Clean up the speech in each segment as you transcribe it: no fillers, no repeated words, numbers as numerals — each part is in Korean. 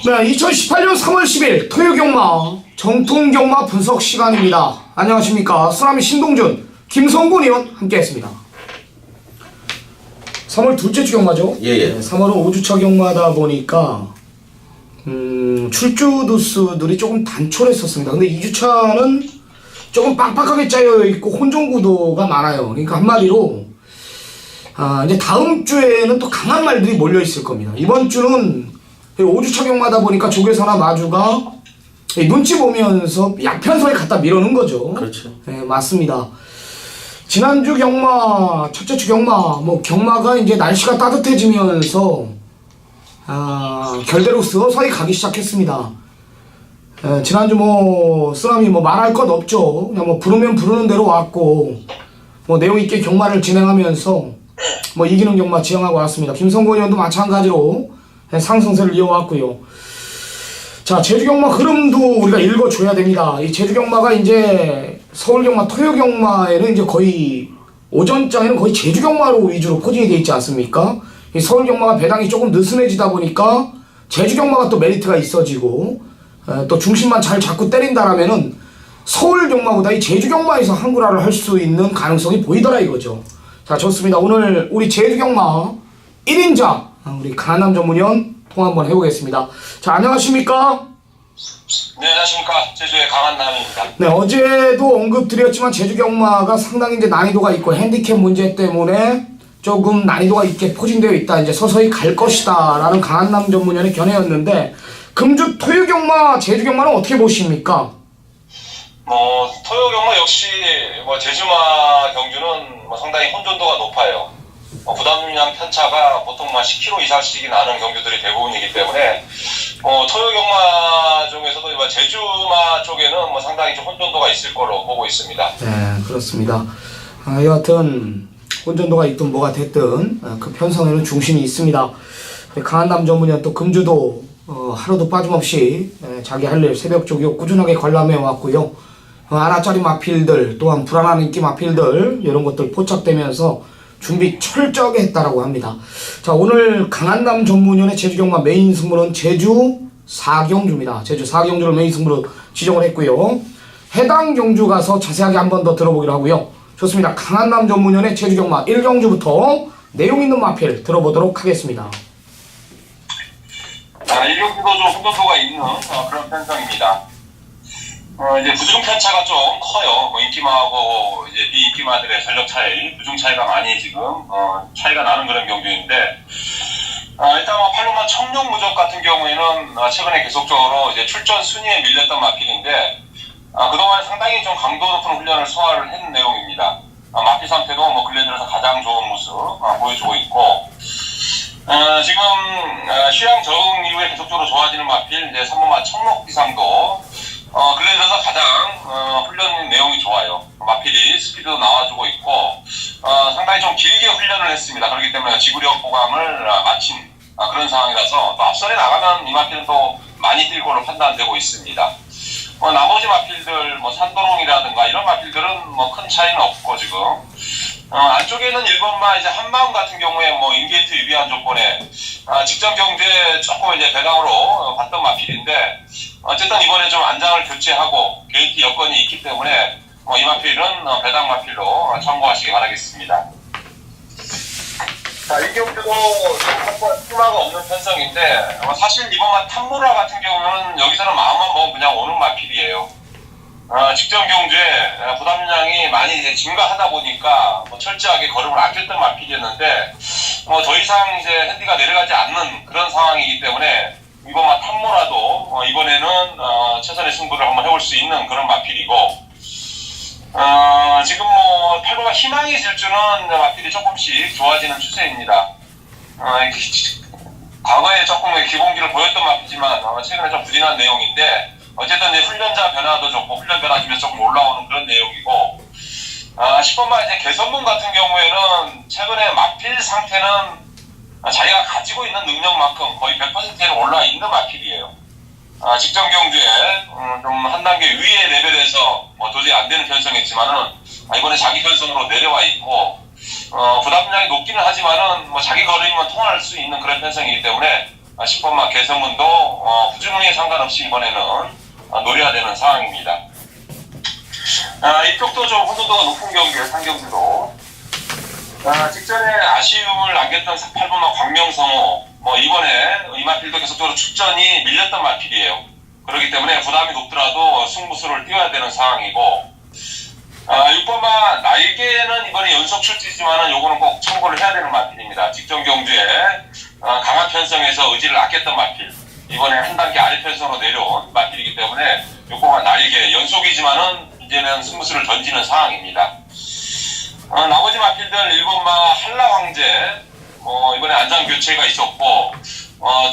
네, 2018년 3월 10일 토요경마 정통경마 분석 시간입니다. 안녕하십니까. 쓰나미 신동준, 김성군 의원 함께했습니다. 3월 둘째 주 경마죠? 예. 네, 3월은 5주차 경마다 보니까 출주 두수들이 조금 단촐했었습니다. 근데 2주차는 조금 빡빡하게 짜여있고 혼종 구도가 많아요. 그러니까 한마디로 이제 다음 주에는 또 강한 말들이 몰려있을 겁니다. 이번 주는 5주차 경마다 보니까 조계사나 마주가 눈치 보면서 약편성에 갖다 밀어넣은 거죠. 그렇죠. 네, 맞습니다. 지난주 경마, 첫째 주 경마, 경마가 이제 날씨가 따뜻해지면서 결대로 서서히 가기 시작했습니다. 지난주 쓰나미 말할 것 없죠. 그냥 부르면 부르는 대로 왔고, 내용 있게 경마를 진행하면서 이기는 경마 지향하고 왔습니다. 김성곤 의원도 마찬가지로 상승세를 이어왔고요. 자, 제주경마 흐름도 우리가 읽어줘야 됩니다. 이 제주경마가 이제 서울경마, 토요경마에는 이제 거의 오전장에는 거의 제주경마로 위주로 포진이 되어 있지 않습니까? 이 서울경마가 배당이 조금 느슨해지다 보니까 제주경마가 또 메리트가 있어지고 또 중심만 잘 잡고 때린다라면은 서울경마보다 이 제주경마에서 한구라를 할 수 있는 가능성이 보이더라 이거죠. 자, 좋습니다. 오늘 우리 제주경마 1인자 우리 강한남 전문위원 통화 한번 해보겠습니다. 자, 안녕하십니까? 네, 안녕하십니까. 제주의 강한남입니다. 네, 어제도 언급드렸지만 제주경마가 상당히 이제 난이도가 있고 핸디캡 문제 때문에 조금 난이도가 있게 포진되어 있다. 이제 서서히 갈 것이다. 라는 강한남 전문위원의 견해였는데, 금주 토요경마, 제주경마는 어떻게 보십니까? 토요경마 역시 제주마 경주는 상당히 혼돈도가 높아요. 부담량 편차가 보통 10km 이상씩이 나는 경주들이 대부분이기 때문에 토요경마 중에서도 제주마 쪽에는 상당히 좀 혼돈도가 있을 거로 보고 있습니다. 네, 그렇습니다. 여하튼 혼돈도가 있든 뭐가 됐든 그 편성에는 중심이 있습니다. 강한남 전문위원 또 금주도 하루도 빠짐없이 자기 할 일 새벽 쪽이요 꾸준하게 관람해 왔고요. 하나짜리 마필들 또한 불안한 인기 마필들 이런 것들 포착되면서 준비 철저하게 했다라고 합니다. 자, 오늘 강한남 전문위원의 제주경마 메인 승부는 제주 4경주입니다. 제주 4경주를 메인 승부로 지정을 했고요. 해당 경주 가서 자세하게 한 번 더 들어보기로 하고요. 좋습니다. 강한남 전문위원의 제주경마 1경주부터 내용 있는 마필 들어보도록 하겠습니다. 1경주도 좀 혼돈도가 있는 그런 편성입니다. 이제 부중 편차가 좀 커요. 인기마하고 이제 비인기마들의 전력 차이, 부중 차이가 많이 지금 차이가 나는 그런 경주인데, 일단 팔로만 청룡무적 같은 경우에는 최근에 계속적으로 이제 출전 순위에 밀렸던 마필인데, 그동안 상당히 좀 강도 높은 훈련을 소화를 한 내용입니다. 마필 상태도 근래 들어서 가장 좋은 모습 보여주고 있고, 지금 휴양 적응 이후에 계속적으로 좋아지는 마필, 이제 3번마 청록비상도 근래 들어서 가장 훈련 내용이 좋아요. 마필이 스피드도 나와주고 있고 상당히 좀 길게 훈련을 했습니다. 그렇기 때문에 지구력 보강을 마친 그런 상황이라서 또 앞선에 나가면 이 마필은 또 많이 뛸 걸로 판단되고 있습니다. 나머지 마필들 산도롱이라든가 이런 마필들은 큰 차이는 없고 지금 안쪽에는 1번마 이제 한마음 같은 경우에 인게이트 유리한 조건에 직전 경주에 조금 이제 배당으로 봤던 마필인데 어쨌든 이번에 좀 안장을 교체하고 게이트 여건이 있기 때문에 이 마필은 배당 마필로 참고하시기 바라겠습니다. 자, 이 경주도 수마가 없는 편성인데 사실 이번만 탐무라 같은 경우는 여기서는 마음만 먹으면 그냥 오는 마필이에요. 직전 경주에 부담량이 많이 이제 증가하다 보니까 철저하게 걸음을 아꼈던 마필이었는데 더 이상 이제 핸디가 내려가지 않는 그런 상황이기 때문에 이번만 탐모라도 이번에는 최선의 승부를 한번 해볼 수 있는 그런 마필이고 지금 8번마 희망이 질주는 마필이 조금씩 좋아지는 추세입니다. 과거에 조금 기본기를 보였던 마필이지만 최근에 좀 부진한 내용인데 어쨌든 이제 훈련자 변화도 좋고 훈련 변화 주면서 조금 올라오는 그런 내용이고 10번마 이제 개선문 같은 경우에는 최근에 마필 상태는 자기가 가지고 있는 능력만큼 거의 100%에 올라 있는 마필이에요. 직전 경주에 좀 한 단계 위의 레벨에서 도저히 안 되는 편성이었지만은 이번에 자기 편성으로 내려와 있고 부담량이 높기는 하지만은 자기 걸음이면 통할 수 있는 그런 편성이기 때문에 10번마 개성문도 후중에 상관없이 이번에는 노려야 되는 상황입니다. 이쪽도 좀 혼돈도가 높은 경기에 상경주도 직전에 아쉬움을 남겼던 8번마 광명성호 이번에 이 마필도 계속적으로 출전이 밀렸던 마필이에요. 그렇기 때문에 부담이 높더라도 승부수를 띄워야 되는 상황이고 6번마 날개는 이번에 연속 출지지만은 요거는 꼭 참고를 해야 되는 마필입니다. 직전 경주에 강한 편성에서 의지를 아꼈던 마필, 이번에 한 단계 아래 편성으로 내려온 마필이기 때문에 6번마 날개 연속이지만은 이제는 승부수를 던지는 상황입니다. 나머지 마필들 1번마 한라황제 이번에 안장 교체가 있었고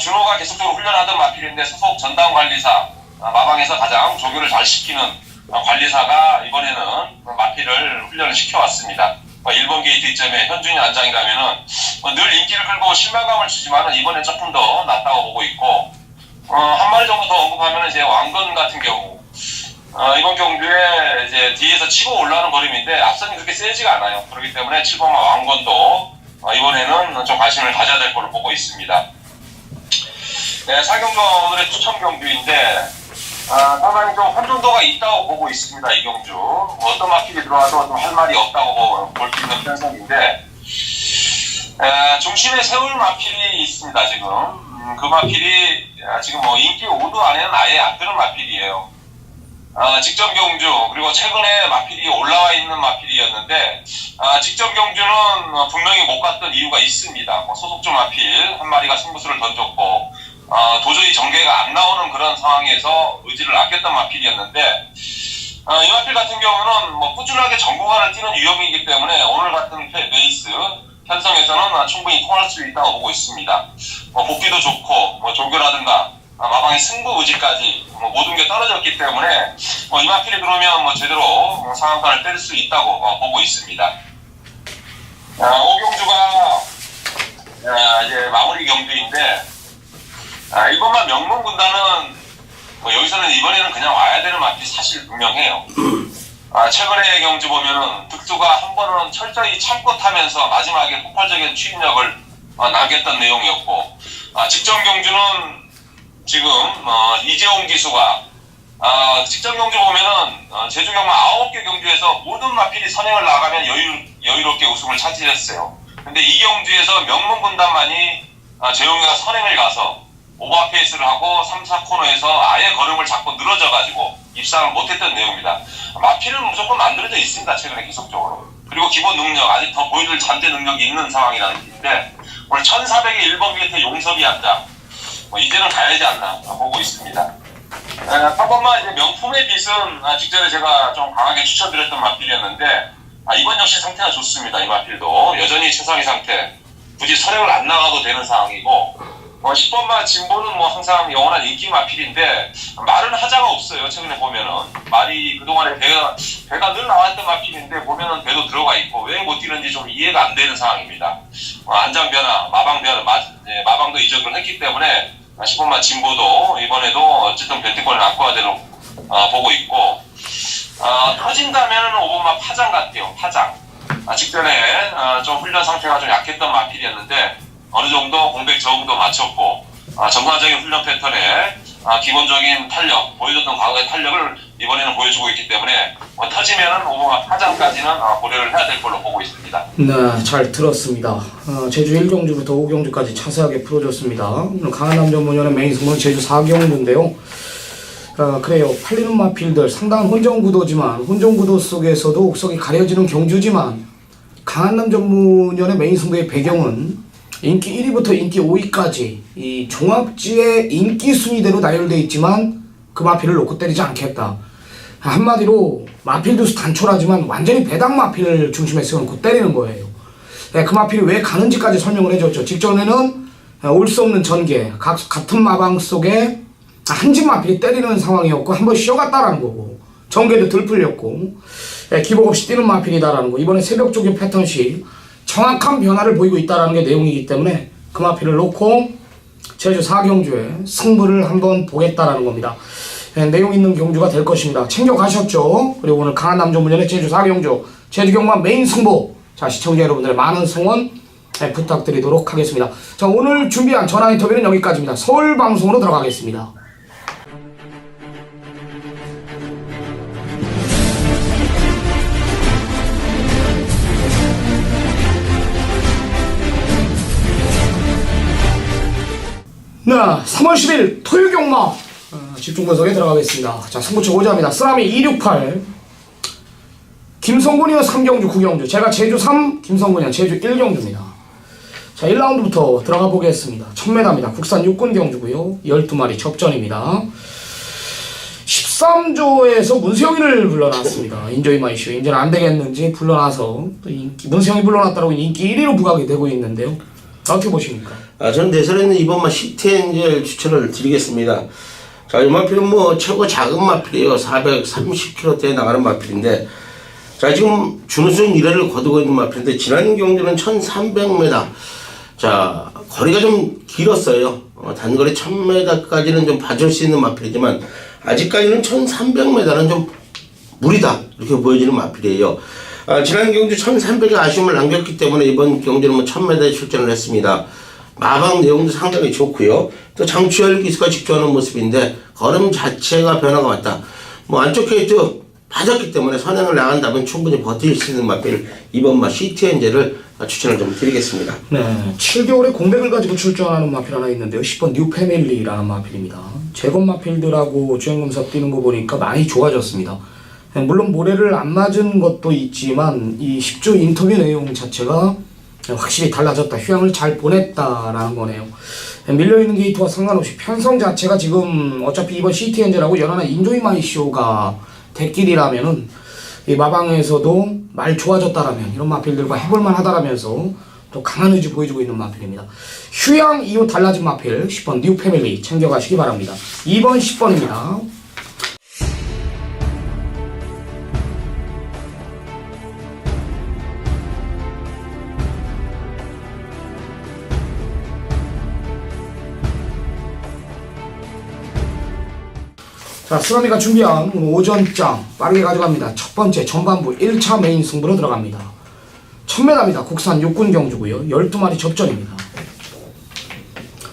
준호가 계속적으로 훈련하던 마필인데 소속 전담관리사 마방에서 가장 조교를 잘 시키는 관리사가 이번에는 마필을 훈련을 시켜왔습니다. 1번 게이트 이점에 현준이 안장이라면은 늘 인기를 끌고 실망감을 주지만은 이번엔 조금 더 낫다고 보고 있고 한 마리 정도 더 언급하면은 이제 왕건 같은 경우 이번 경주에 이제 뒤에서 치고 올라오는 걸음인데 앞선이 그렇게 세지가 않아요. 그렇기 때문에 7번마 왕건도 이번에는 좀 관심을 가져야 될 걸로 보고 있습니다. 네, 사경주 오늘의 추천 경주인데 상당히 좀 혼돈도가 있다고 보고 있습니다. 이 경주 어떤 마필이 들어와도 좀 할 말이 없다고 볼 수 있는 편성인데 중심에 세울 마필이 있습니다. 지금 그 마필이 지금 인기 5등 안에는 아예 안 드는 마필이에요. 직전 경주 그리고 최근에 마필이 올라와 있는 마필이었는데 직전 경주는 분명히 못 갔던 이유가 있습니다. 소속주 마필 한 마리가 승부수를 던졌고 도저히 전개가 안 나오는 그런 상황에서 의지를 아꼈던 마필이었는데 이 마필 같은 경우는 꾸준하게 전구간을 뛰는 유형이기 때문에 오늘 같은 베이스 편성에서는 충분히 통할 수 있다고 보고 있습니다. 복귀도 좋고 조교라든가 마방의 승부 의지까지 모든 게 떨어졌기 때문에 이 마필이 들어오면 제대로 상한가를 때릴 수 있다고 보고 있습니다. 오경주가 이제 마무리 경주인데 이번만 명문군단은 여기서는 이번에는 그냥 와야 되는 마필이 사실 분명해요. 최근의 경주 보면은 득수가 한 번은 철저히 참고 타면서 마지막에 폭발적인 추진력을 남겼던 내용이었고 직전 경주는 지금 이재홍 기수가 직전 경주 보면은 제주 경마 9개 경주에서 모든 마필이 선행을 나가면 여유롭게 우승을 차지했어요. 근데 이 경주에서 명문군단만이 재홍이가 선행을 가서 오버페이스를 하고 3, 4코너에서 아예 걸음을 잡고 늘어져가지고 입상을 못했던 내용입니다. 마필은 무조건 만들어져 있습니다. 최근에 계속적으로. 그리고 기본 능력, 아직 더 보여줄 잔재 능력이 있는 상황이라는 얘기인데 오늘 1400의 1번 게이트 용섭이 앉아 이제는 가야지 않나 보고 있습니다. 한 번만 이제 명품의 빛은 직전에 제가 좀 강하게 추천드렸던 마필이었는데 이번 역시 상태가 좋습니다. 이 마필도 여전히 최상위 상태. 굳이 선행을 안 나가도 되는 상황이고 10번마 진보는 항상 영원한 인기 마필인데 말은 하자가 없어요. 최근에 보면은 말이 그동안에 배가 늘 나왔던 마필인데 보면은 배도 들어가 있고 왜 못 뛰는지 좀 이해가 안 되는 상황입니다. 안장 변화, 마방 변화, 마방도 이적을 했기 때문에 10번마 진보도 이번에도 어쨌든 벤트권을 안고 가대로 보고 있고 터진다면은 5번마 파장 같아요. 파장. 직전에 좀 훈련 상태가 좀 약했던 마필이었는데 어느 정도 공백 적응도 마쳤고 정상적인 훈련 패턴에 기본적인 탄력, 보여줬던 과거의 탄력을 이번에는 보여주고 있기 때문에 터지면은 5번마 파장까지는 고려를 해야 될 걸로 보고 있습니다. 네, 잘 들었습니다. 제주 1경주부터 5경주까지 자세하게 풀어줬습니다. 오늘 강한남 전문위원회 메인 승부는 제주 4경주인데요. 그래요. 팔리는 마필들 상당한 혼전구도지만 혼전구도 속에서도 옥석이 가려지는 경주지만 강한남 전문위원회 메인 승부의 배경은 인기 1위부터 인기 5위까지 이 종합지의 인기 순위대로 나열되어 있지만 그 마필을 놓고 때리지 않겠다. 한마디로 마필도 단촐하지만 완전히 배당 마필을 중심에 세워놓고 때리는 거예요. 그 마필이 왜 가는지까지 설명을 해줬죠. 직전에는 올 수 없는 전개, 같은 마방 속에 한 집 마필이 때리는 상황이었고 한번 쉬어갔다라는 거고 전개도 덜 풀렸고 기복 없이 뛰는 마필이다라는 거. 이번에 새벽 조교 패턴시 정확한 변화를 보이고 있다는 게 내용이기 때문에 그 마필을 놓고 제주 4경주에 승부를 한번 보겠다라는 겁니다. 내용 있는 경주가 될 것입니다. 챙겨가셨죠? 그리고 오늘 강한남 전문위원회 제주 4경주 제주 경마 메인 승부, 자 시청자 여러분들의 많은 성원 부탁드리도록 하겠습니다. 자, 오늘 준비한 전화 인터뷰는 여기까지입니다. 서울 방송으로 들어가겠습니다. 네, 3월 10일 토요 경마 집중 분석에 들어가겠습니다. 자, 승부처 오자입니다. 쓰라미 268, 김성곤이요 3경주 9경주, 제가 제주 3, 김성곤이요 제주 1경주입니다. 자, 1라운드부터 들어가 보겠습니다. 1000m입니다. 국산 육군 경주고요. 12마리 접전입니다. 13조에서 문세영이를 불러놨습니다. 인조이 마이쇼. 이제는 안 되겠는지 불러놔서 또 문세영이 불러놨다고 인기 1위로 부각이 되고 있는데요. 어떻게 보십니까? 저는 내설에는 이번만 시티엔젤 추천을 드리겠습니다. 자, 이 마필은 뭐 최고 작은 마필이에요. 430kg대에 나가는 마필인데, 자, 지금 준우승 1회를 거두고 있는 마필인데, 지난 경주는 1300m. 자, 거리가 좀 길었어요. 단거리 1000m까지는 좀 봐줄 수 있는 마필이지만, 아직까지는 1300m는 좀 무리다. 이렇게 보여지는 마필이에요. 지난 경주 1300의 아쉬움을 남겼기 때문에 이번 경주는 뭐 1000m에 출전을 했습니다. 마방 내용도 상당히 좋고요. 또 장추열 기수가 직조하는 모습인데 걸음 자체가 변화가 왔다. 뭐 안쪽 게이트 빠졌기 때문에 선행을 나간다면 충분히 버틸 수 있는 마필 이번 시티엔젤을 추천을 좀 드리겠습니다. 네, 7개월의 공백을 가지고 출전하는 마필 하나 있는데요. 10번 뉴패밀리라는 마필입니다. 제건 마필들하고 주행검사 뛰는 거 보니까 많이 좋아졌습니다. 물론 모래를 안 맞은 것도 있지만 이 10조 인터뷰 내용 자체가 확실히 달라졌다. 휴양을 잘 보냈다라는 거네요. 밀려있는 게이트와 상관없이 편성 자체가 지금 어차피 이번 시티엔젤하고 연하나 인조이 마이쇼가 대길이라면은 이 마방에서도 말 좋아졌다라면 이런 마필들과 해볼만 하다라면서 또 강한 의지 보여주고 있는 마필입니다. 휴양 이후 달라진 마필 10번 뉴패밀리 챙겨가시기 바랍니다. 2번 10번입니다. 자, 쓰라미가 준비한 오전장 빠르게 가져갑니다. 첫 번째 전반부 1차 메인 승부로 들어갑니다. 1000m입니다. 국산 육군 경주고요. 12마리 접전입니다.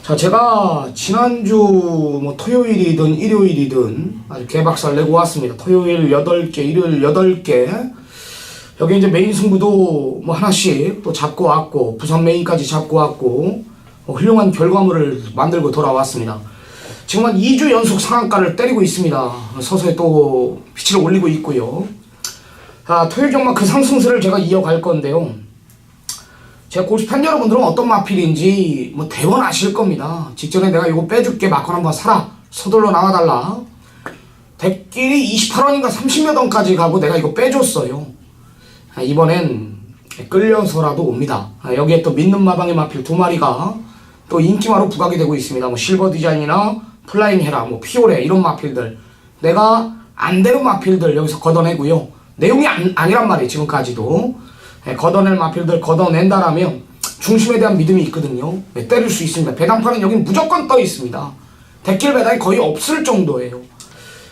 자, 제가 지난주 뭐 토요일이든 일요일이든 아주 개박살 내고 왔습니다. 토요일 8개, 일요일 8개. 여기 이제 메인 승부도 뭐 하나씩 또 잡고 왔고, 부산 메인까지 잡고 왔고, 훌륭한 결과물을 만들고 돌아왔습니다. 지금 한 2주 연속 상한가를 때리고 있습니다. 서서히 또 빛을 올리고 있고요. 자, 토요일 경마 그 상승세를 제가 이어갈 건데요. 제가 골프 팬 여러분들은 어떤 마필인지 뭐 대번 아실 겁니다. 직전에 내가 이거 빼줄게, 마컨 한번 사라, 서둘러 나와달라. 대길이 28원인가 30몇 원까지 가고 내가 이거 빼줬어요. 이번엔 끌려서라도 옵니다. 여기에 또 믿는 마방의 마필 2마리가 또 인기마로 부각이 되고 있습니다. 뭐 실버 디자인이나 플라잉 헤라, 뭐 피오레 이런 마필들, 내가 안 되는 마필들 여기서 걷어내고요. 내용이 아니란 말이에요. 지금까지도 걷어낼 마필들 걷어낸다라면 중심에 대한 믿음이 있거든요. 때릴 수 있습니다. 배당판은 여긴 무조건 떠 있습니다. 대길 배당이 거의 없을 정도예요.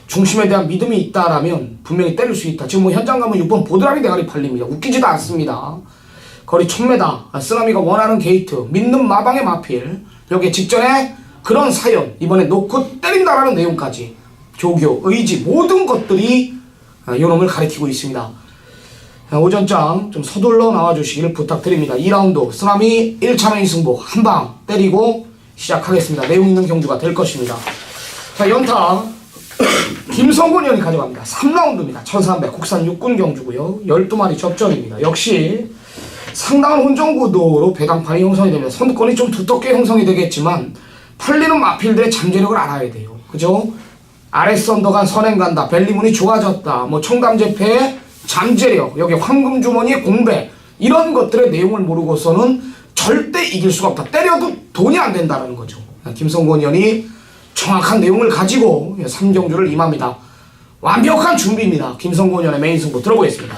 중심에 대한 믿음이 있다라면 분명히 때릴 수 있다. 지금 뭐 현장 가면 6번 보드라미 대가리 팔립니다. 웃기지도 않습니다. 거리 1000m, 쓰라미가 원하는 게이트, 믿는 마방의 마필, 여기에 직전에 그런 사연, 이번에 놓고 때린다라는 내용까지, 조교, 의지, 모든 것들이 요놈을 가리키고 있습니다. 오전장 좀 서둘러 나와주시길 부탁드립니다. 2라운드 쓰라미 1차 메인 승부 한방 때리고 시작하겠습니다. 내용 있는 경주가 될 것입니다. 자, 연타 김성곤 의원이 가져갑니다. 3라운드입니다. 1300 국산 육군 경주고요. 12마리 접전입니다. 역시 상당한 혼전구도로 배당판이 형성이 됩니다. 선두권이 좀 두텁게 형성이 되겠지만 팔리는 마필들의 잠재력을 알아야 돼요. 그죠? RS 언더간 선행 간다, 벨리문이 좋아졌다, 뭐 청담제패의 잠재력, 여기 황금주머니의 공백, 이런 것들의 내용을 모르고서는 절대 이길 수가 없다. 때려도 돈이 안 된다는 거죠. 김성곤 의원이 정확한 내용을 가지고 3경주를 임합니다. 완벽한 준비입니다. 김성곤 의원의 메인 승부 들어보겠습니다.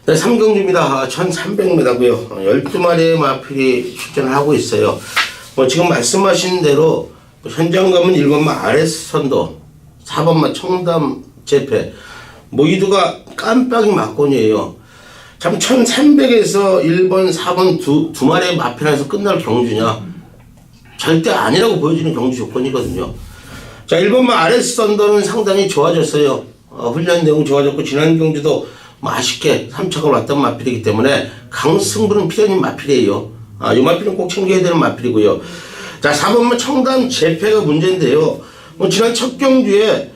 네, 3경주입니다. 1300m고요. 12마리의 마필이 출전을 하고 있어요. 뭐 지금 말씀하신 대로 현장 가면 1번마 RS 선도, 4번마 청담 재패, 뭐 이두가 깜빡이 막곤이에요. 참 1300에서 1번, 4번 두 마리의 마필에서 끝날 경주냐? 절대 아니라고 보여지는 경주 조건이거든요. 자, 1번마 RS 썬더는 상당히 좋아졌어요. 훈련 내용 좋아졌고 지난 경주도 맛있게 3착을 왔던 마필이기 때문에 강승부는 필연인 마필이에요. 이 마필은 꼭 챙겨야 되는 마필이고요. 자, 4번마 청담 재패가 문제인데요. 지난 첫 경주에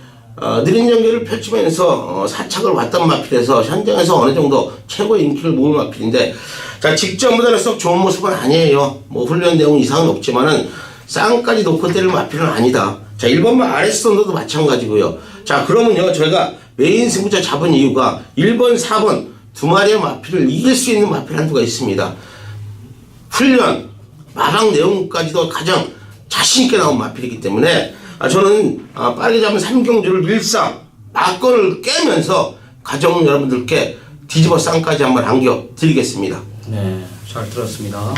느린 연계를 펼치면서 4착을 왔던 마필에서 현장에서 어느 정도 최고의 인기를 모은 마필인데, 자, 직전보다는 썩 좋은 모습은 아니에요. 훈련 내용 이상은 없지만은 쌍까지 놓고 때릴 마필은 아니다. 자, 1번마 RS 썬더도 마찬가지고요. 자, 그러면요, 저희가 메인 승부자 잡은 이유가 1번, 4번 두 마리의 마필을 이길 수 있는 마필 한두가 있습니다. 훈련, 마방 내용까지도 가장 자신있게 나온 마필이기 때문에 저는 빠르게 잡은 3경주를 밀상, 막건을 깨면서 가정 여러분들께 뒤집어 쌍까지 한번 안겨드리겠습니다. 네, 잘 들었습니다.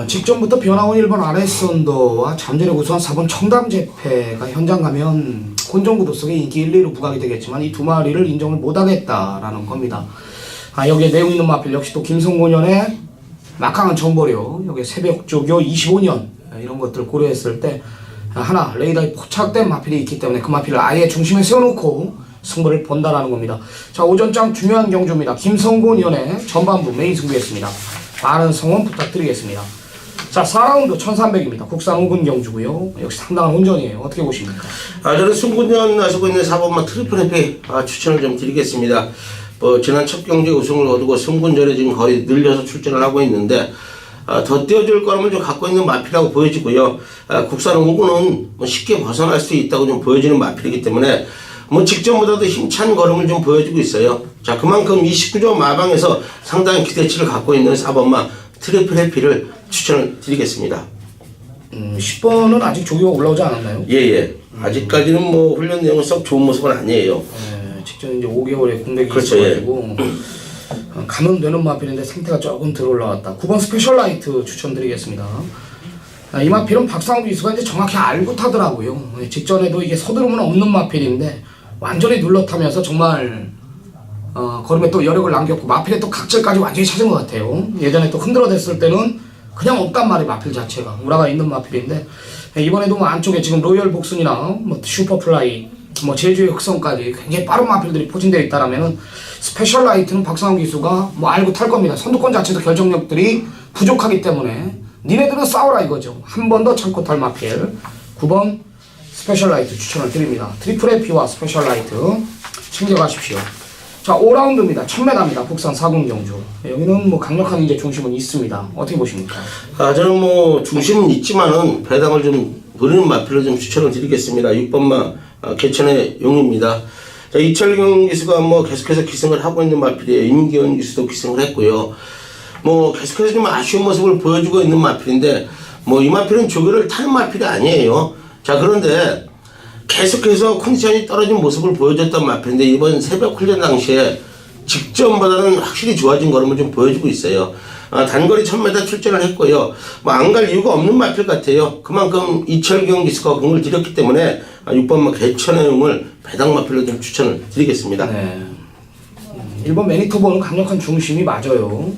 직전부터 변화원 1번 RS 언더와 잠재력 우수한 4번 청담재패가 현장 가면 혼종구도 속에 인기 1, 2로 부각이 되겠지만 이 두 마리를 인정을 못하겠다라는 겁니다. 여기에 내용 있는 마필 역시 또 김성곤연의 막강한 정보력, 여기에 새벽조교 25년 이런 것들을 고려했을 때 하나 레이더에 포착된 마필이 있기 때문에 그 마필을 아예 중심에 세워놓고 승부를 본다라는 겁니다. 자, 오전장 중요한 경주입니다. 김성곤연의 전반부 메인 승부였습니다. 많은 성원 부탁드리겠습니다. 자, 4라운드 1300입니다. 국산 5군 경주고요. 역시 상당한 운전이에요. 어떻게 보십니까? 저는 승군전 나서고 있는 4번마 트리플 해피 추천을 좀 드리겠습니다. 지난 첫 경기 우승을 거두고 승군전에 지금 거의 늘려서 출전을 하고 있는데 더 띄워줄 거라면 좀 갖고 있는 마필이라고 보여지고요. 국산 5군은 쉽게 벗어날 수 있다고 좀 보여지는 마필이기 때문에 직전보다도 힘찬 걸음을 좀 보여주고 있어요. 자, 그만큼 29조 마방에서 상당히 기대치를 갖고 있는 4번마 트리플 해피를 추천을 드리겠습니다. 10번은 아직 조교가 올라오지 않았나요? 예. 아직까지는 훈련 내용은 썩 좋은 모습은 아니에요. 네, 직전 이제 5개월의 공백이 그렇죠, 있어가지고 가면 되는 마필인데 상태가 조금 덜 올라왔다. 9번 스페셜라이트 추천드리겠습니다. 이 마필은 박상우 기수가 이제 정확히 알고 타더라고요. 직전에도 이게 서두름은 없는 마필인데 완전히 눌러타면서 정말 걸음에 또 여력을 남겼고 마필의 또 각질까지 완전히 찾은 것 같아요. 예전에 또 흔들어댔을 때는 그냥 없단 말이에요. 마필 자체가 우라가 있는 마필인데 이번에도 안쪽에 지금 로열 복순이나 슈퍼플라이 제주의 흑성까지 굉장히 빠른 마필들이 포진되어 있다라면은 스페셜라이트는 박상우 기수가 알고 탈 겁니다. 선두권 자체도 결정력들이 부족하기 때문에 니네들은 싸워라 이거죠. 한 번 더 참고 탈 마필 9번 스페셜라이트 추천을 드립니다. 트리플 해피와 스페셜라이트 챙겨가십시오. 자, 5라운드입니다. 1000m입니다. 국산 4군 경주. 여기는 강력한 이제 중심은 있습니다. 어떻게 보십니까? 저는 중심은 있지만은 배당을 좀 부리는 마필을 좀 추천을 드리겠습니다. 6번마 개천의 용입니다. 자, 이철경 기수가 계속해서 기승을 하고 있는 마필이에요. 임기현 기수도 기승을 했고요. 계속해서 좀 아쉬운 모습을 보여주고 있는 마필인데 이 마필은 조교를 타는 마필이 아니에요. 자, 그런데 계속해서 컨디션이 떨어진 모습을 보여줬던 마필인데 이번 새벽 훈련 당시에 직전보다는 확실히 좋아진 걸음을 좀 보여주고 있어요. 단거리 1000m 출전을 했고요. 안 갈 이유가 없는 마필 같아요. 그만큼 이철경 기수가 공을 들였기 때문에 6번마 개천의 용을 배당 마필로 좀 추천을 드리겠습니다. 네. 1번 매니토버는 강력한 중심이 맞아요.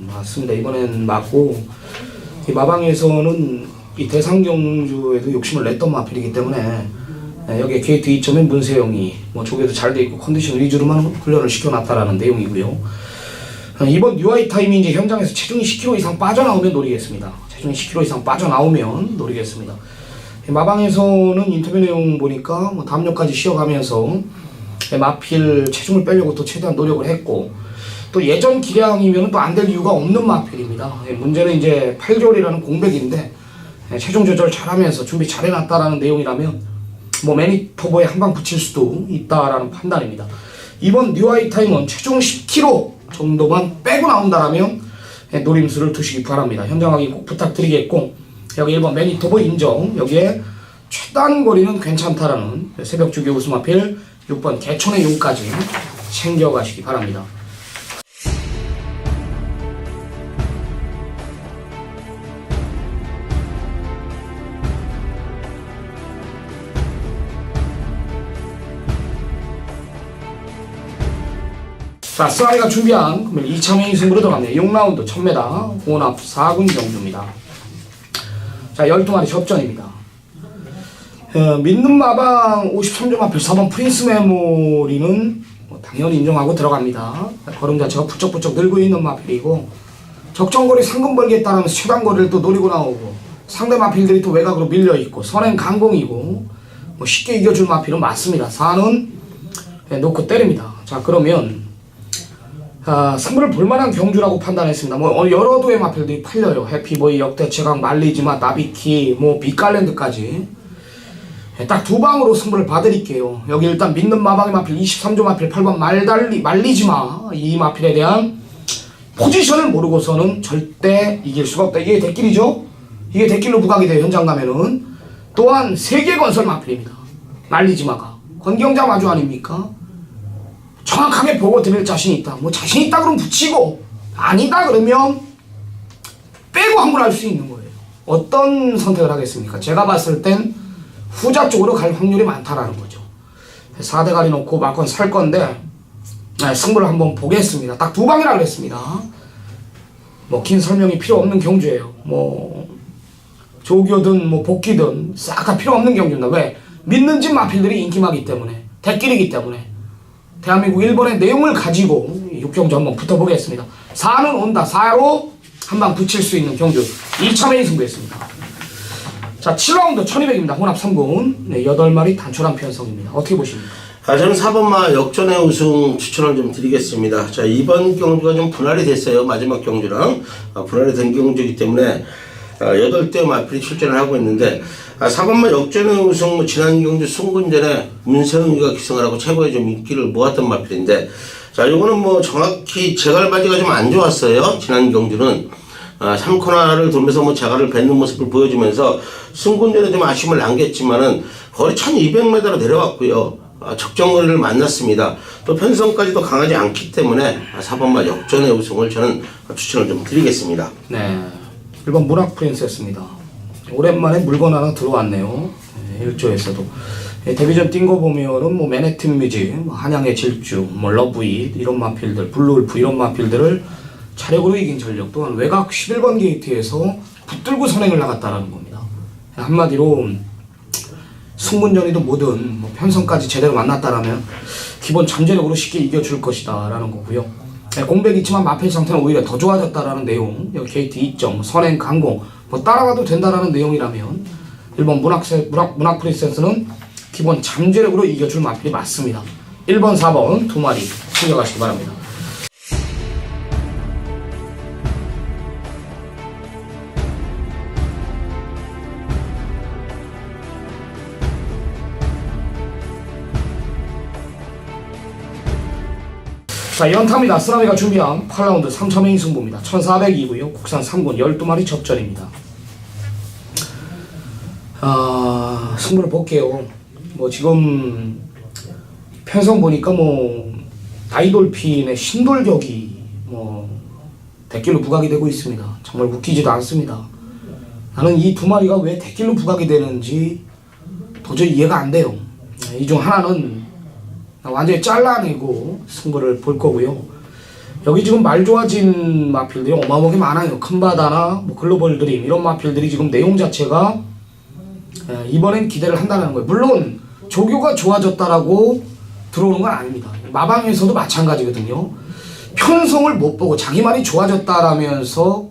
맞습니다. 이번엔 맞고 이 마방에서는 이 대상경주에도 욕심을 냈던 마필이기 때문에 여기에 게이트 2점에 문세영이 조개도 잘 돼 있고 컨디션 위주로만 훈련을 시켜놨다라는 내용이고요. 이번 UI 타임이 이제 현장에서 체중이 10kg 이상 빠져나오면 노리겠습니다. 체중이 10kg 이상 빠져나오면 노리겠습니다. 마방에서는 인터뷰 내용 보니까 담요까지 씌워가면서 마필 체중을 빼려고 또 최대한 노력을 했고 또 예전 기량이면 또 안 될 이유가 없는 마필입니다. 문제는 이제 8개월이라는 공백인데 체중 조절 잘하면서 준비 잘해놨다라는 내용이라면 매니토버에 한 방 붙일 수도 있다라는 판단입니다. 이번 뉴아이 타임은 체중 10kg 정도만 빼고 나온다라면 노림수를 두시기 바랍니다. 현장 확인 꼭 부탁드리겠고 여기 1번 매니토버 인정, 여기에 최단 거리는 괜찮다라는 새벽 주기 우승마필 6번 개천의 용까지 챙겨가시기 바랍니다. 자, 쓰라미가 준비한 2차 메인 승부로 들어갑니다. 6라운드 1000m 혼합 4군 경주입니다. 자, 12마리 접전입니다. 믿는 마방 53점 앞에 4번 프린스 메모리는 당연히 인정하고 들어갑니다. 걸음 자체가 부쩍부쩍 늘고 있는 마필이고 적정거리 상금 벌기에 따르면서 최단거리를 또 노리고 나오고 상대 마필들이 또 외곽으로 밀려있고 선행 강공이고 쉽게 이겨줄 마필은 맞습니다. 4는 놓고 때립니다. 자, 그러면 승부를 볼만한 경주라고 판단했습니다. 여러 도의 마필들이 팔려요. 해피보이, 역대 최강, 말리지마, 나비키, 빅갈랜드까지 딱 두 방으로 승부를 봐드릴게요. 여기 일단 믿는 마방의 마필 23조 마필 8번 말리지마, 이 마필에 대한 포지션을 모르고서는 절대 이길 수가 없다. 이게 대길이죠. 이게 대길로 부각이 돼요. 현장 가면은. 또한 세계건설 마필입니다. 말리지마가 권경자 마주 아닙니까? 정확하게 보고 드릴 자신이 있다. 자신 있다 그러면 붙이고 아니다 그러면 빼고 환불할 수 있는 거예요. 어떤 선택을 하겠습니까? 제가 봤을 땐 후자 쪽으로 갈 확률이 많다라는 거죠. 4대가리 놓고 막건 살 건데 승부를 한번 보겠습니다. 딱 두 방이라 그랬습니다. 긴 설명이 필요 없는 경주예요. 조교든 복귀든 싹 다 필요 없는 경주입니다. 왜? 믿는 집 마필들이 인기마기 때문에, 대길이기 때문에 대한민국 1번의 내용을 가지고 육경주 한번 붙어보겠습니다. 4는 온다. 4로 한방 붙일 수 있는 경주 2차 메인 승부였습니다. 자, 7라운드 1200입니다. 혼합 3군 8마리 단촐한 편성입니다. 어떻게 보십니까? 저는 4번마 역전의 우승 추천을 좀 드리겠습니다. 자, 이번 경주가 좀 분할이 됐어요. 마지막 경주랑 분할이 된 경주이기 때문에 8대 마필이 출전을 하고 있는데 4번마 역전의 우승 지난 경주 승군전에 문세웅이가 기승을 하고 최고의 좀 인기를 모았던 마필인데 자, 요거는 정확히 제갈바지가 좀 안 좋았어요. 지난 경주는 3코너를 돌면서 자갈을 뱉는 모습을 보여주면서 승군전에 좀 아쉬움을 남겼지만은 거리 1200m로 내려왔고요. 적정거리를 만났습니다. 또 편성까지도 강하지 않기 때문에 4번마 역전의 우승을 저는 추천을 좀 드리겠습니다. 네, 1번 문학 프린세스입니다. 오랜만에 물건 하나 들어왔네요. 1조에서도 데뷔전 뛴 거 보면은 맨해튼 뮤직, 한양의 질주, 러브잇 이런 마필들, 블루울프 이런 마필들을 차력으로 이긴 전력, 또한 외곽 11번 게이트에서 붙들고 선행을 나갔다라는 겁니다. 한마디로 승문전이든 뭐든 편성까지 제대로 만났다라면 기본 잠재력으로 쉽게 이겨줄 것이다 라는 거고요. 공백이 있지만 마필 상태는 오히려 더 좋아졌다라는 내용, 여기 게이트 2점, 선행 강공 따라가도 된다라는 내용이라면 1번 문학 프린세스는 기본 잠재력으로 이겨줄 마필이 맞습니다. 1번 4번 두 마리 챙겨가시기 바랍니다. 자, 연타입니다. 쓰라미가 준비한 8라운드 3차 메인 승부입니다. 1400이고요. 국산 3군 12마리 접전입니다. 승부를 볼게요. 지금 편성 보니까 아이돌핀의 신돌격이 대길로 부각이 되고 있습니다. 정말 웃기지도 않습니다. 나는 이 두 마리가 왜 대길로 부각이 되는지 도저히 이해가 안 돼요. 이 중 하나는 완전히 잘라내고 승부를 볼 거고요. 여기 지금 말 좋아진 마필들이 어마어마하게 많아요. 큰바다나 글로벌 드림 이런 마필들이 지금 내용 자체가 이번엔 기대를 한다는 거예요. 물론 조교가 좋아졌다라고 들어오는 건 아닙니다. 마방에서도 마찬가지거든요. 편성을 못 보고 자기만이 좋아졌다라면서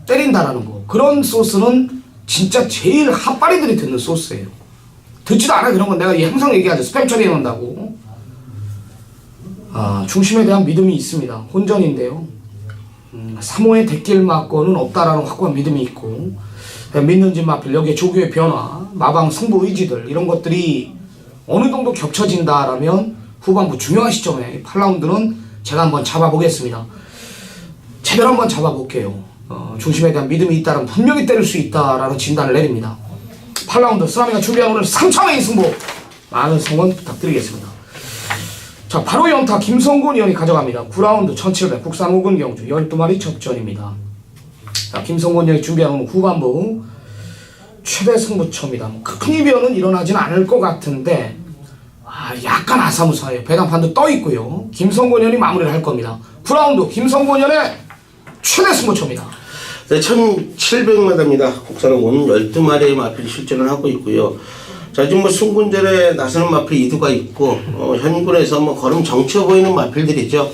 때린다라는 거. 그런 소스는 진짜 제일 핫바리들이 듣는 소스예요. 듣지도 않아 그런 건. 내가 항상 얘기하죠. 스팸 처리해놓는다고. 중심에 대한 믿음이 있습니다. 혼전인데요. 3호의 대길 맞고는 없다라는 확고한 믿음이 있고, 믿는 집 마필, 여기에 조교의 변화, 마방 승부 의지들 이런 것들이 어느 정도 겹쳐진다라면 후반부 중요한 시점에 8라운드는 제가 한번 잡아보겠습니다. 제대로 한번 잡아볼게요. 중심에 대한 믿음이 있다면 분명히 때릴 수 있다라는 진단을 내립니다. 8라운드 쓰라미가 준비한 오늘 3차 메인 승부 많은 성원 부탁드리겠습니다. 자, 바로 연타 김성곤 의원이 가져갑니다. 9라운드 1700 국산 5군 경주 12마리 접전입니다. 자, 김성곤 의원이 준비한 오늘 후반부 최대 승부처입니다. 큰 이변은 일어나지는 않을 것 같은데 약간 아사무사해요. 배당판도 떠 있고요. 김성곤현이 마무리를 할 겁니다. 9라운드 김성곤현의 최대 승부처입니다. 네, 1700m입니다. 국산은 오는 12마리의 마필이 출전을 하고 있고요. 자, 지금 뭐 순군절에 나서는 마필 2두가 있고, 현군에서 뭐 걸음 정쳐 보이는 마필들이죠.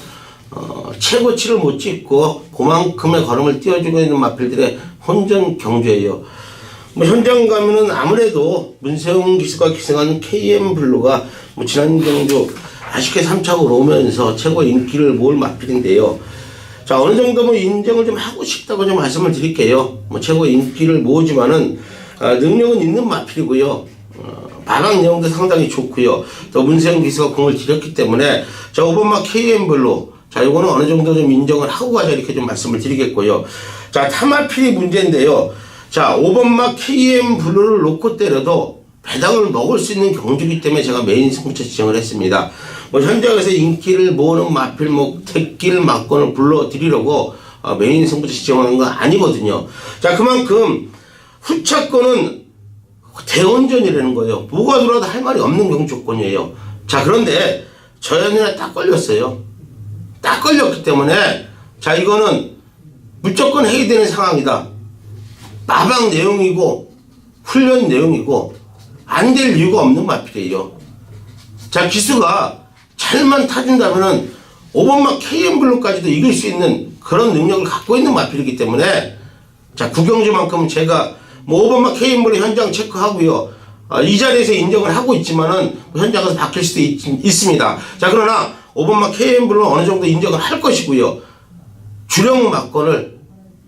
최고치를 못 찍고, 그만큼의 걸음을 띄워주고 있는 마필들의 혼전 경주예요. 뭐 현장 가면은 아무래도 문세웅 기수가 기승한 KM 블루가 뭐 지난 경주 아쉽게 3차로 오면서 최고 인기를 모을 마필인데요. 자, 어느 정도 뭐 인정을 좀 하고 싶다고 좀 말씀을 드릴게요. 뭐 최고 인기를 모으지만은 능력은 있는 마필이고요. 마방 내용도 상당히 좋고요. 또 문세영 기수가 공을 들였기 때문에 자, 5번마 KM 블루, 자, 요거는 어느 정도 좀 인정을 하고 가자 이렇게 좀 말씀을 드리겠고요. 자, 타마필이 문제인데요. 자, 5번마 KM 블루를 놓고 때려도 배당을 먹을 수 있는 경주이기 때문에 제가 메인 승부처 지정을 했습니다. 뭐 현장에서 인기를 모으는 마필 뭐 택길 막건을 불러드리려고 메인 승부처 지정하는 건 아니거든요. 자, 그만큼 후차권은 대원전이라는 거예요. 뭐가 들어와도 할 말이 없는 경주권이에요. 자, 그런데 저연이나 딱 걸렸어요. 딱 걸렸기 때문에 자, 이거는 무조건 해야 되는 상황이다. 마방 내용이고 훈련 내용이고 안 될 이유가 없는 마필이에요. 자, 기수가 잘만 타준다면은 5번마 KM블루까지도 이길 수 있는 그런 능력을 갖고 있는 마필이기 때문에 자, 구경주만큼 제가 뭐 5번마 KM블루 현장 체크하고요. 이 자리에서 인정을 하고 있지만은 현장에서 바뀔 수도 있습니다. 자, 그러나 5번마 KM블루는 어느 정도 인정을 할 것이고요. 주력 막건을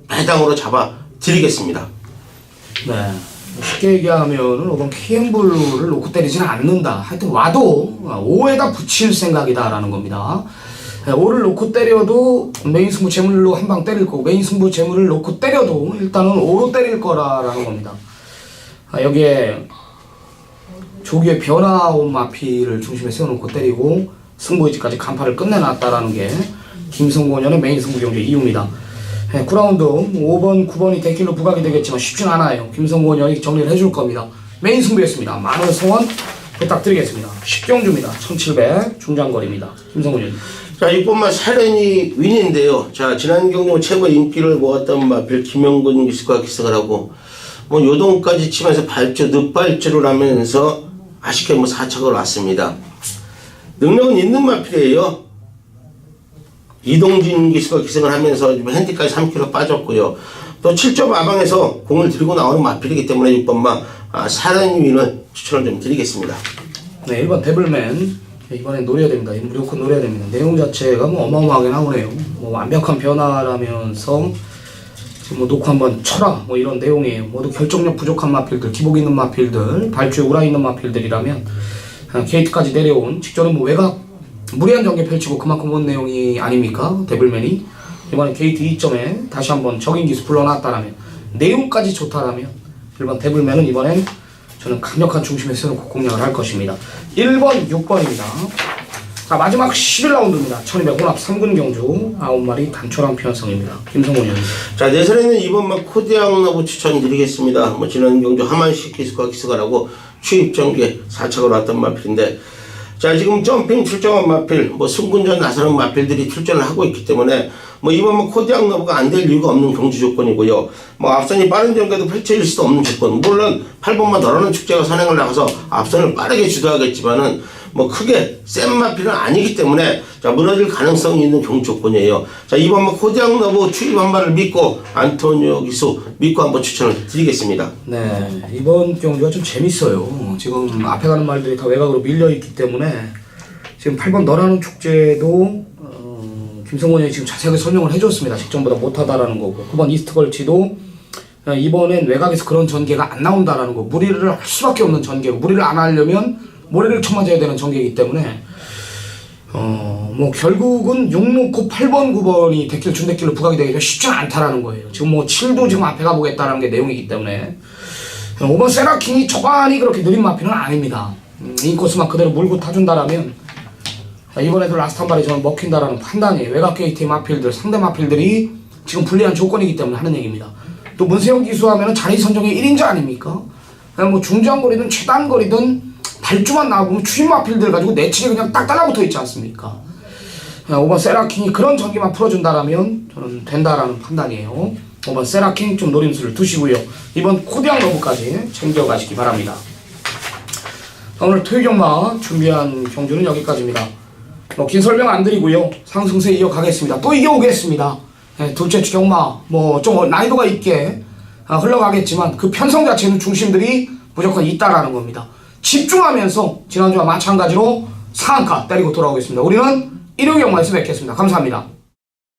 배당으로 잡아 드리겠습니다. 네. 쉽게 얘기하면은 5번 KM블루를 놓고 때리지는 않는다. 하여튼 와도 5에다 붙일 생각이다라는 겁니다. 5를 놓고 때려도 메인 승부 재물로 한 방 때릴 거고 메인 승부 재물을 놓고 때려도 일단은 5로 때릴 거라는 겁니다. 여기에 조기에 변화 온 마피를 중심에 세워놓고 때리고 승부의지까지 간파를 끝내놨다라는 게 김성곤현의 메인 승부 경주 이유입니다. 9라운드 5번, 9번이 대길로 부각이 되겠지만 쉽진 않아요. 김성곤현이 정리를 해줄 겁니다. 메인 승부였습니다. 많은 성원 부탁드리겠습니다. 10경주입니다. 1700 중장거리입니다. 김성곤현. 자, 6번마 사련이 윈인데요. 자, 지난 경주 최고 인기를 모았던 마필 김영근 기수가 기승을 하고 뭐 요동까지 치면서 늦발주를 하면서 아쉽게 뭐 4척을 왔습니다. 능력은 있는 마필이에요. 이동진 기수가 기승을 하면서 핸디까지 3kg 빠졌고요. 또 7점 아방에서 공을 들고 나오는 마필이기 때문에 6번마 사랑위는 추천을 좀 드리겠습니다. 네, 1번 데블맨. 이번엔 노려야 됩니다. 무조건 노려야 됩니다. 내용 자체가 뭐 어마어마하게 나오네요. 뭐 완벽한 변화라면서 지금 뭐 놓고 한번 쳐라 뭐 이런 내용이에요. 모두 결정력 부족한 마필들, 기복 있는 마필들, 발주에 우라 있는 마필들이라면 게이트까지 내려온 직전은 뭐 외곽 무리한 전개 펼치고 그만큼 온 내용이 아닙니까? 데블맨이 이번에 게이트 2점에 다시 한번 적인 기수 불러놨다라면 내용까지 좋다라면 1번 데블맨은 이번엔 저는 강력한 중심에 세워놓고 공략을 할 것입니다. 1번, 6번입니다. 자, 마지막 11라운드입니다. 1200 혼합 3군 경주 9마리 단촐한 편성입니다. 김성곤 자, 내선에는 2번마 코디앙 러브 추천드리겠습니다. 뭐 지난 경주 하만식 기수가 기수가 라고 추입 전개 4착으로 왔던 마필인데 자, 지금 점핑 출정한 마필, 뭐 승군전 나서는 마필들이 출전을 하고 있기 때문에 뭐 이번 뭐 코디앙 러브가 안 될 이유가 없는 경주 조건이고요. 뭐 앞선이 빠른 전개도 펼쳐질 수도 없는 조건. 물론 8번마 너라는 축제가 선행을 나가서 앞선을 빠르게 주도하겠지만은 뭐 크게 센 마필은 아니기 때문에 자, 무너질 가능성이 있는 경주 조건이에요. 자, 이번 뭐 코디앙 러브 추입 한 발을 믿고 안토니오 기수 믿고 한번 추천을 드리겠습니다. 네, 이번 경주가 좀 재밌어요. 지금 앞에 가는 말들이 다 외곽으로 밀려있기 때문에 지금 8번 너라는 축제도 김성곤이 지금 자세하게 설명을 해줬습니다. 직전보다 못하다라는 거고 9번 이스트 걸치도 이번엔 외곽에서 그런 전개가 안 나온다라는 거 무리를 할 수밖에 없는 전개고 무리를 안 하려면 모래를 쳐맞아야 되는 전개이기 때문에 뭐 결국은 6 놓고 8번 9번이 대길 준대길로 부각이 되기가 쉽지 않다라는 거예요. 지금 뭐 7도 지금 앞에 가보겠다라는 게 내용이기 때문에 5번 세라킹이 초반이 그렇게 느린 마피는 아닙니다. 인코스만 그대로 물고 타준다라면 이번에도 라스트 한 발이 저는 먹힌다라는 판단이에요. 외곽 게이트의 마필들, 상대 마필들이 지금 불리한 조건이기 때문에 하는 얘기입니다. 또 문세영 기수하면은 자리 선정의 1인자 아닙니까? 뭐 중장거리든 최단거리든 발주만 나오면 추임 마필들 가지고 내치게 그냥 딱 달라붙어 있지 않습니까? 5번 세라킹이 그런 전기만 풀어준다라면 저는 된다라는 판단이에요. 5번 세라킹 좀 노림수를 두시고요. 이번 코디앙 러브까지 챙겨가시기 바랍니다. 오늘 토요 경마 준비한 경주는 여기까지입니다. 뭐 긴 설명 안 드리고요. 상승세 이어가겠습니다. 또 이겨오겠습니다. 둘째 주 경마 뭐 좀 난이도가 있게 흘러가겠지만 그 편성 자체는 중심들이 무조건 있다라는 겁니다. 집중하면서 지난주와 마찬가지로 상한가 때리고 돌아오겠습니다. 우리는 일요 경마에서 뵙겠습니다. 감사합니다.